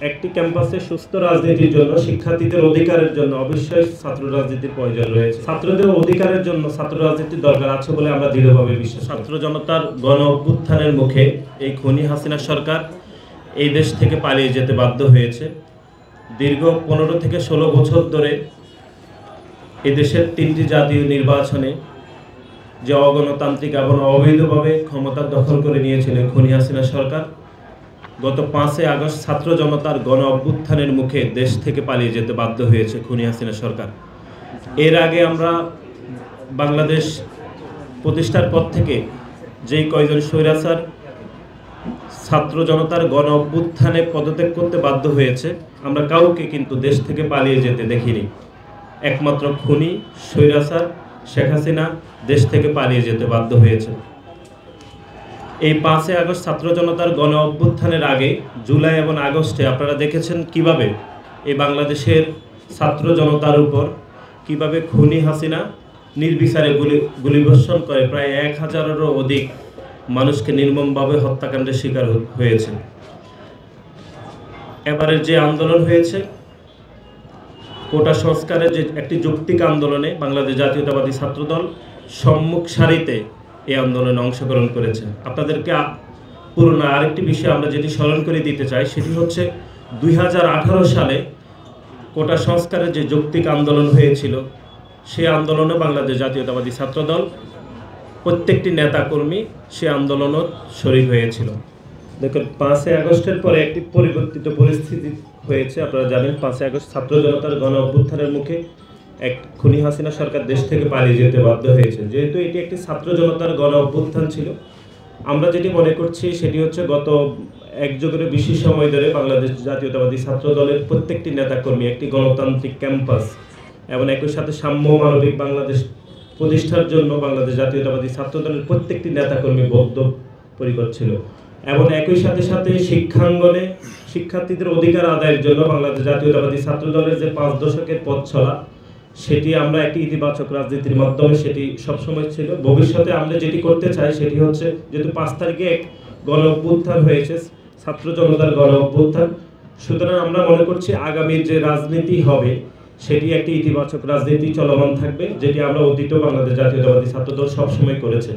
একটি ক্যাম্পাসে সুস্থ রাজনীতির জন্য শিক্ষার্থীদের অধিকারের জন্য অবশ্যই ছাত্র রাজনীতির প্রয়োজন রয়েছে। ছাত্রদের অধিকারের জন্য ছাত্র রাজনীতির দরকার আছে বলে আমরা দৃঢ়ভাবে বিশ্বাস। ছাত্র জনতার গণ অভ্যুত্থানের মুখে এই খুনি হাসিনা সরকার এই দেশ থেকে পালিয়ে যেতে বাধ্য হয়েছে। দীর্ঘ 15 থেকে 16 বছর ধরে এই দেশের 3টি জাতীয় নির্বাচনে যে অগণতান্ত্রিক এবং অবৈধভাবে ক্ষমতা দখল করে নিয়েছিল খুনি হাসিনা সরকার, গত 5 আগস্ট ছাত্র জনতার গণ অভ্যুত্থানের মুখে দেশ থেকে পালিয়ে যেতে বাধ্য হয়েছে খুনি হাসিনা সরকার। এর আগে আমরা বাংলাদেশ প্রতিষ্ঠার পর থেকে যেই কয়জন স্বৈরাচার ছাত্র জনতার গণ অভ্যুত্থানে পদত্যাগ করতে বাধ্য হয়েছে, আমরা কাউকে কিন্তু দেশ থেকে পালিয়ে যেতে দেখিনি। একমাত্র খুনি স্বৈরাচার শেখ হাসিনা দেশ থেকে পালিয়ে যেতে বাধ্য হয়েছে। এই 5 আগস্ট ছাত্র জনতার গণ অভ্যুত্থানের আগে জুলাই এবং আগস্টে আপনারা দেখেছেন কিভাবে এই বাংলাদেশের ছাত্র জনতার উপর কিভাবে খুনি হাসিনা নির্বিচারে গুলিবর্ষণ করে প্রায় 1000-এরও অধিক মানুষকে নির্মমভাবে হত্যাকাণ্ডের শিকার হয়েছে। এবারের যে আন্দোলন হয়েছে কোটা সংস্কারের যে একটি যৌক্তিক আন্দোলনে বাংলাদেশ জাতীয়তাবাদী ছাত্রদল সম্মুখ সারিতে এই আন্দোলনে অংশগ্রহণ করেছে। আপনাদেরকে পুরনো আরেকটি বিষয় আমরা যেটি স্মরণ করে দিতে চাই, সেটি হচ্ছে 2018 সালে কোটা সংস্কারের যে যৌক্তিক আন্দোলন হয়েছিল, সেই আন্দোলনে বাংলাদেশ জাতীয়তাবাদী ছাত্রদল প্রত্যেকটি নেতাকর্মী সে আন্দোলনও শরীক হয়েছিল। দেখুন, 5 আগস্টের পরে একটি পরিবর্তিত পরিস্থিতি হয়েছে। আপনারা জানেন 5 আগস্ট ছাত্র জনতার গণ অভ্যুত্থানের মুখে এক খুনি হাসিনা সরকার দেশ থেকে পালিয়ে যেতে বাধ্য হয়েছে। যেহেতু এটি একটি ছাত্র জনতার গণ অভ্যুত্থান ছিল, আমরা যেটি মনে করছি সেটি হচ্ছে গত এক যুগের বেশি সময় ধরে বাংলাদেশ জাতীয়তাবাদী ছাত্র দলের প্রত্যেকটি নেতাকর্মী একটি গণতান্ত্রিক ক্যাম্পাস এবং একই সাথে সাম্য মানবিক বাংলাদেশ প্রতিষ্ঠার জন্য বাংলাদেশ জাতীয়তাবাদী ছাত্র দলের প্রত্যেকটি নেতাকর্মী বদ্ধপরিকর ছিল এবং একই সাথে সাথে শিক্ষাঙ্গনে শিক্ষার্থীদের অধিকার আদায়ের জন্য বাংলাদেশ জাতীয়তাবাদী ছাত্র দলের যে 5 দশকের পথ চলা, সেটি আমরা একটি ইতিবাচক রাজনীতির মাধ্যমে সেটি সবসময় ছিল। ভবিষ্যতে আমরা যেটি করতে চাই সেটি হচ্ছে, যেহেতু 5 তারিখে এক গণ অভ্যুত্থান হয়েছে, ছাত্র জনতার গণ অভ্যুত্থান, সুতরাং আমরা মনে করছি আগামীর যে রাজনীতি হবে সেটি একটি ইতিবাচক রাজনীতি চলমান থাকবে, যেটি আমরা অতীতেও বাংলাদেশ জাতীয়তাবাদী ছাত্রদল সবসময় করেছে।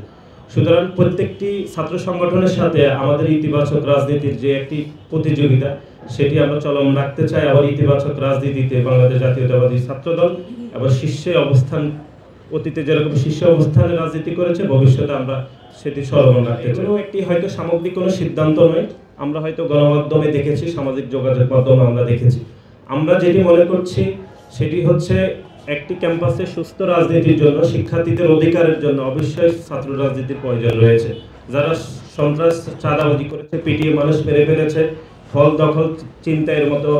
সুতরাং প্রত্যেকটি ছাত্র সংগঠনের সাথে আমাদের ইতিবাচক রাজনীতির যে একটি প্রতিযোগিতা সেটি আমরা চলমান রাখতে চাই। আবার ইতিবাচক রাজনীতিতে বাংলাদেশ জাতীয়তাবাদী ছাত্রদল এবং শীর্ষে অবস্থান, অতীতে যেরকম শীর্ষে অবস্থানে রাজনীতি করেছে, ভবিষ্যতে আমরা সেটি চলমান রাখতে চাই। এগুলো একটি হয়তো সামগ্রিক কোনো সিদ্ধান্ত নয়, আমরা হয়তো গণমাধ্যমে দেখেছি, সামাজিক যোগাযোগ মাধ্যমে আমরা দেখেছি। আমরা যেটি মনে করছি সেটি হচ্ছে একটি ক্যাম্পাসে সুস্থ রাজনীতির জন্য শিক্ষার্থীদের অধিকারের জন্য অবশ্যই ছাত্র রাজনীতির প্রয়োজন রয়েছে। যারা সন্ত্রাস চাঁদাবাজি করেছে, পিটিয়ে মানুষ মেরে ফেলেছে, ফল দখল চিন্তায়ের মতো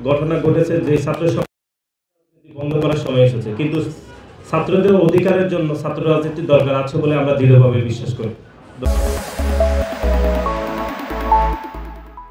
ঘটনা ঘটেছে, যে ছাত্র রাজনীতি বন্ধ করার সময় এসেছে। কিন্তু ছাত্রদের অধিকারের জন্য ছাত্র রাজনীতির দরকার আছে বলে আমরা দৃঢ়ভাবে বিশ্বাস করি।